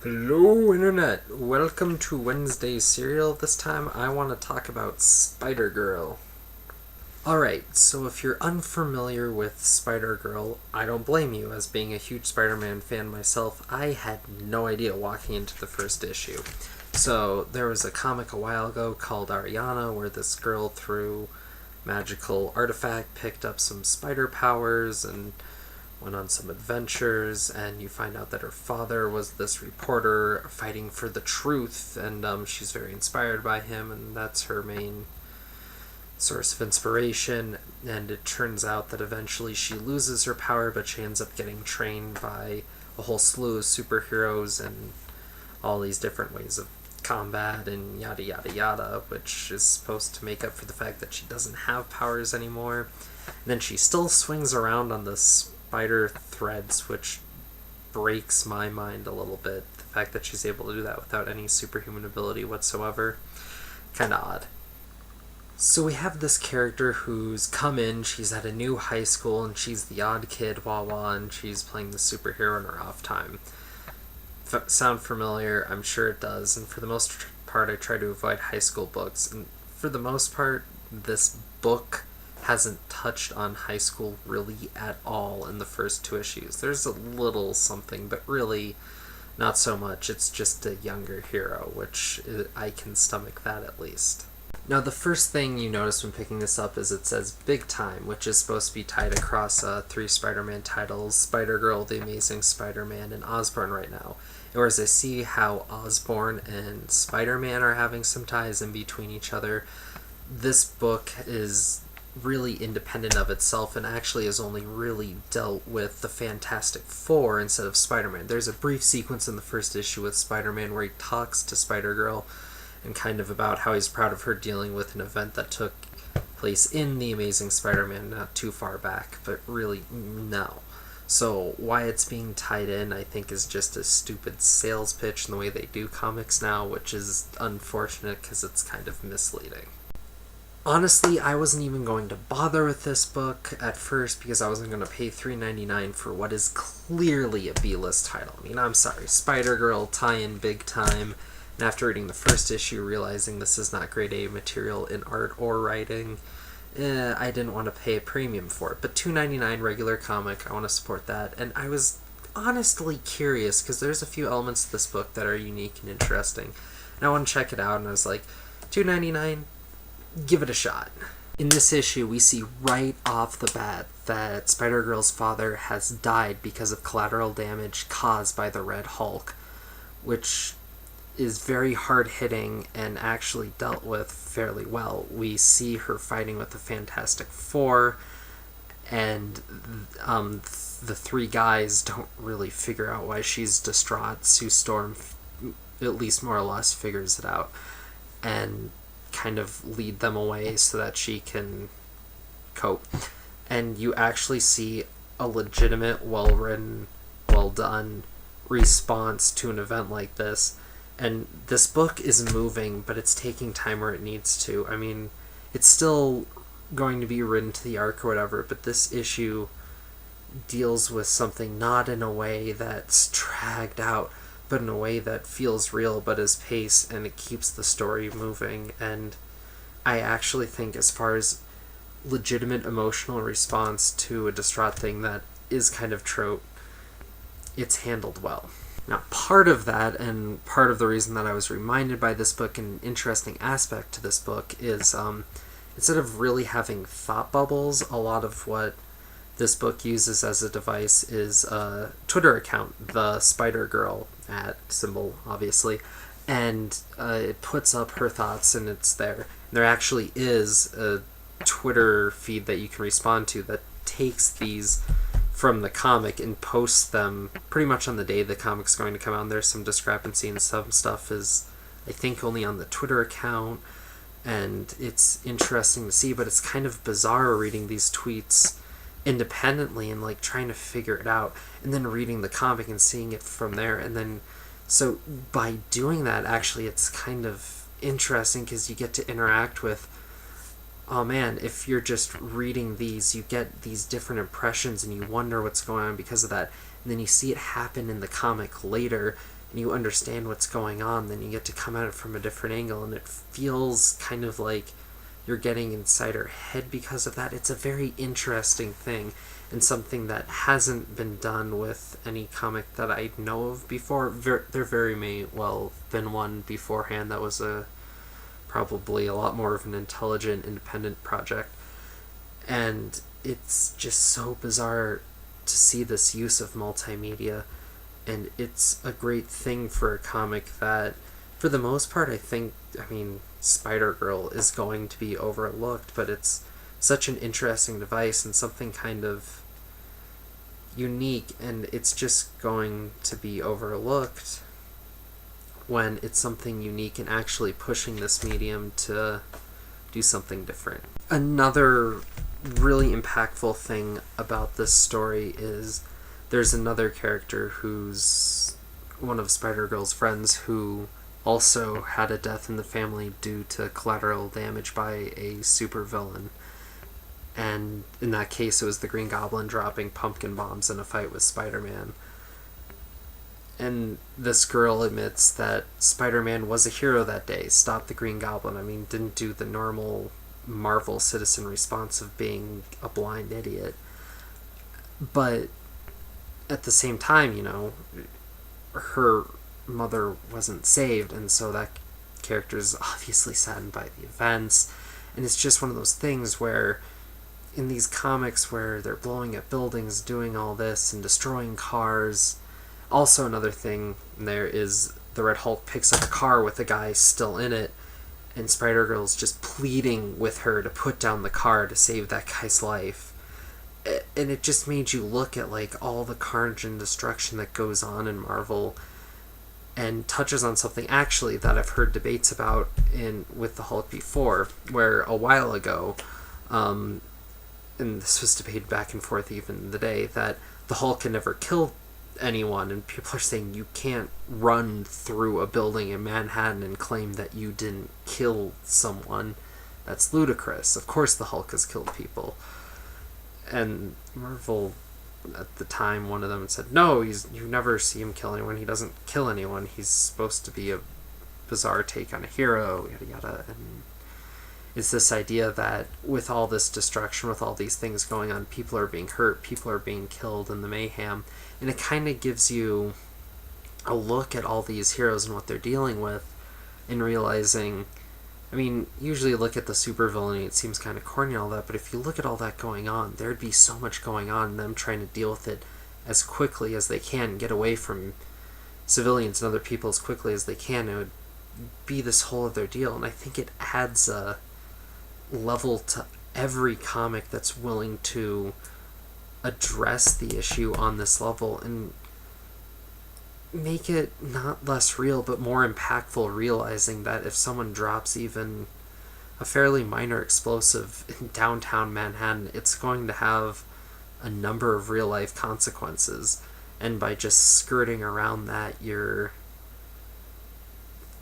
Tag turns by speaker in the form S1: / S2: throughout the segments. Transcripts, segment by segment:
S1: Hello, Internet! Welcome to Wednesday's Serial. This time I want to talk about Spider-Girl. Alright, so if you're unfamiliar with Spider-Girl, I don't blame you. As being a huge Spider-Man fan myself, I had no idea walking into the first issue. So there was a comic a while ago called Ariana where this girl, through magical artifact, picked up some spider powers and went on some adventures, and you find out that her father was this reporter fighting for the truth, and she's very inspired by him, and that's her main source of inspiration. And it turns out that eventually she loses her power, but she ends up getting trained by a whole slew of superheroes and all these different ways of combat and yada yada yada, which is supposed to make up for the fact that she doesn't have powers anymore. And then she still swings around on this spider threads, which breaks my mind a little bit. The fact that she's able to do that without any superhuman ability whatsoever, kind of odd. So we have this character who's come in, she's at a new high school, and she's the odd kid, wah-wah, and she's playing the superhero in her off time. Sound familiar? I'm sure it does, and for the most part I try to avoid high school books, and for the most part this book hasn't touched on high school really at all in the first two issues. There's a little something, but really not so much. It's just a younger hero, which I can stomach that at least. Now, the first thing you notice when picking this up is it says Big Time, which is supposed to be tied across three Spider-Man titles, Spider-Girl, The Amazing Spider-Man, and Osborn right now. Whereas I see how Osborn and Spider-Man are having some ties in between each other, this book is really independent of itself and actually has only really dealt with the Fantastic Four instead of Spider-Man. There's a brief sequence in the first issue with Spider-Man where he talks to Spider-Girl and kind of about how he's proud of her dealing with an event that took place in The Amazing Spider-Man not too far back, but really no. So why it's being tied in, I think, is just a stupid sales pitch in the way they do comics now, which is unfortunate because it's kind of misleading. Honestly, I wasn't even going to bother with this book at first because I wasn't going to pay $3.99 for what is clearly a B-list title. I mean, I'm sorry, Spider-Girl tie-in Big Time, and after reading the first issue, realizing this is not grade A material in art or writing, I didn't want to pay a premium for it. But $2.99 regular comic, I want to support that, and I was honestly curious because there's a few elements to this book that are unique and interesting, and I want to check it out, and I was like, $2.99? Give it a shot. In this issue, we see right off the bat that Spider-Girl's father has died because of collateral damage caused by the Red Hulk, which is very hard-hitting and actually dealt with fairly well. We see her fighting with the Fantastic Four, and the three guys don't really figure out why she's distraught. Sue Storm, at least more or less, figures it out, and kind of lead them away so that she can cope. And you actually see a legitimate, well-written, well-done response to an event like this. And this book is moving, but it's taking time where it needs to. I mean, it's still going to be written to the arc or whatever, but this issue deals with something not in a way that's dragged out, but in a way that feels real but is paced, and it keeps the story moving. And I actually think, as far as legitimate emotional response to a distraught thing that is kind of trope, it's handled well. Now, part of that, and part of the reason that I was reminded by this book, and an interesting aspect to this book, is instead of really having thought bubbles, a lot of what this book uses as a device is a Twitter account, the Spider-Girl at symbol, obviously, and it puts up her thoughts, and it's there. And there actually is a Twitter feed that you can respond to that takes these from the comic and posts them pretty much on the day the comic's going to come out. And there's some discrepancy, and some stuff is, I think, only on the Twitter account, and it's interesting to see, but it's kind of bizarre reading these tweets independently and like trying to figure it out, and then reading the comic and seeing it from there. And then so by doing that, actually, it's kind of interesting because you get to interact with, oh man, if you're just reading these, you get these different impressions and you wonder what's going on because of that. And then you see it happen in the comic later, and you understand what's going on, then you get to come at it from a different angle, and it feels kind of like you're getting inside her head because of that. It's a very interesting thing, and something that hasn't been done with any comic that I know of before. There very may well been one beforehand that was probably a lot more of an intelligent, independent project. And it's just so bizarre to see this use of multimedia, and it's a great thing for a comic that, for the most part, I mean, Spider-Girl is going to be overlooked, but it's such an interesting device and something kind of unique, and it's just going to be overlooked when it's something unique and actually pushing this medium to do something different. Another really impactful thing about this story is there's another character who's one of Spider-Girl's friends who also had a death in the family due to collateral damage by a supervillain. And in that case, it was the Green Goblin dropping pumpkin bombs in a fight with Spider-Man. And this girl admits that Spider-Man was a hero that day, stopped the Green Goblin. I mean, didn't do the normal Marvel citizen response of being a blind idiot. But at the same time, her mother wasn't saved, and so that character is obviously saddened by the events. And it's just one of those things where in these comics where they're blowing up buildings, doing all this, and destroying cars. Also, another thing there is the Red Hulk picks up a car with a guy still in it, and Spider-Girl's just pleading with her to put down the car to save that guy's life. And it just made you look at all the carnage and destruction that goes on in Marvel, and touches on something actually that I've heard debates about with the Hulk before, where a while ago, and this was debated back and forth even in the day, that the Hulk had never killed anyone, and people are saying you can't run through a building in Manhattan and claim that you didn't kill someone. That's ludicrous. Of course the Hulk has killed people. And Marvel, at the time, one of them said, no, you never see him kill anyone. He doesn't kill anyone. He's supposed to be a bizarre take on a hero, yada yada. And it's this idea that with all this destruction, with all these things going on, people are being hurt, people are being killed in the mayhem. And it kind of gives you a look at all these heroes and what they're dealing with, and realizing, I mean, usually you look at the supervillain, it seems kind of corny and all that, but if you look at all that going on, there'd be so much going on, and them trying to deal with it as quickly as they can, get away from civilians and other people as quickly as they can. It would be this whole other deal, and I think it adds a level to every comic that's willing to address the issue on this level and make it not less real but more impactful, realizing that if someone drops even a fairly minor explosive in downtown Manhattan, it's going to have a number of real life consequences, and by just skirting around that, you're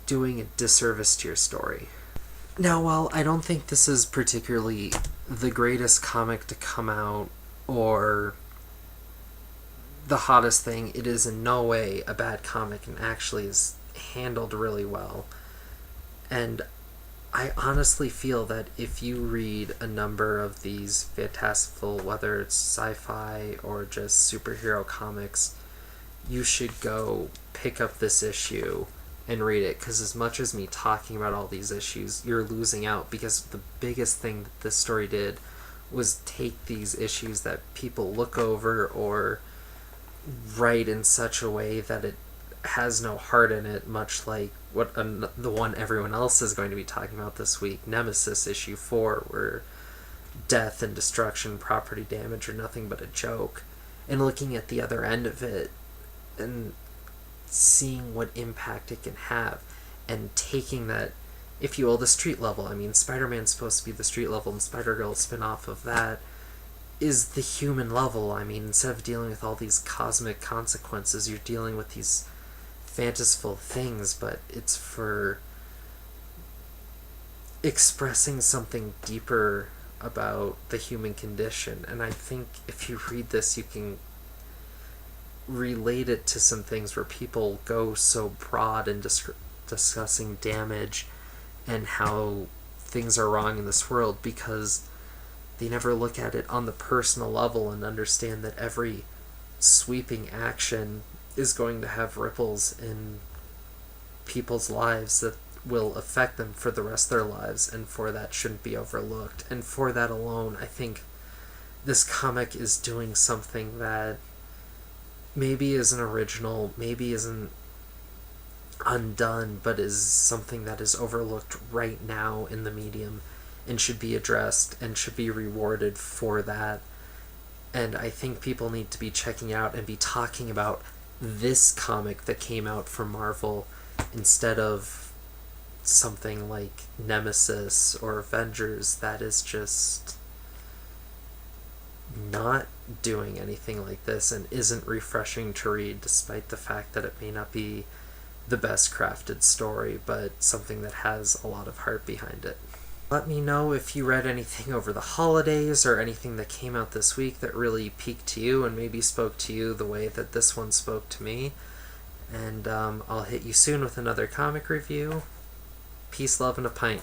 S1: doing a disservice to your story. Now, while I don't think this is particularly the greatest comic to come out or the hottest thing, it is in no way a bad comic, and actually is handled really well. And I honestly feel that if you read a number of these fantastical, whether it's sci-fi or just superhero comics, you should go pick up this issue and read it, because as much as me talking about all these issues, you're losing out, because the biggest thing that this story did was take these issues that people look over or write in such a way that it has no heart in it, much like the one everyone else is going to be talking about this week, Nemesis issue 4, where death and destruction, property damage are nothing but a joke, and looking at the other end of it and seeing what impact it can have, and taking that, if you will, the street level. I mean, Spider-Man's supposed to be the street level, and Spider-Girl spin-off of that is the human level. I mean, instead of dealing with all these cosmic consequences, you're dealing with these fantastical things, but it's for expressing something deeper about the human condition. And I think if you read this, you can relate it to some things where people go so broad in discussing damage and how things are wrong in this world, because they never look at it on the personal level and understand that every sweeping action is going to have ripples in people's lives that will affect them for the rest of their lives, and for that shouldn't be overlooked. And for that alone, I think this comic is doing something that maybe isn't original, maybe isn't undone, but is something that is overlooked right now in the medium and should be addressed and should be rewarded for that. And I think people need to be checking out and be talking about this comic that came out from Marvel instead of something like Nemesis or Avengers that is just not doing anything like this and isn't refreshing to read, despite the fact that it may not be the best crafted story, but something that has a lot of heart behind it. Let me know if you read anything over the holidays or anything that came out this week that really piqued to you and maybe spoke to you the way that this one spoke to me. And I'll hit you soon with another comic review. Peace, love, and a pint.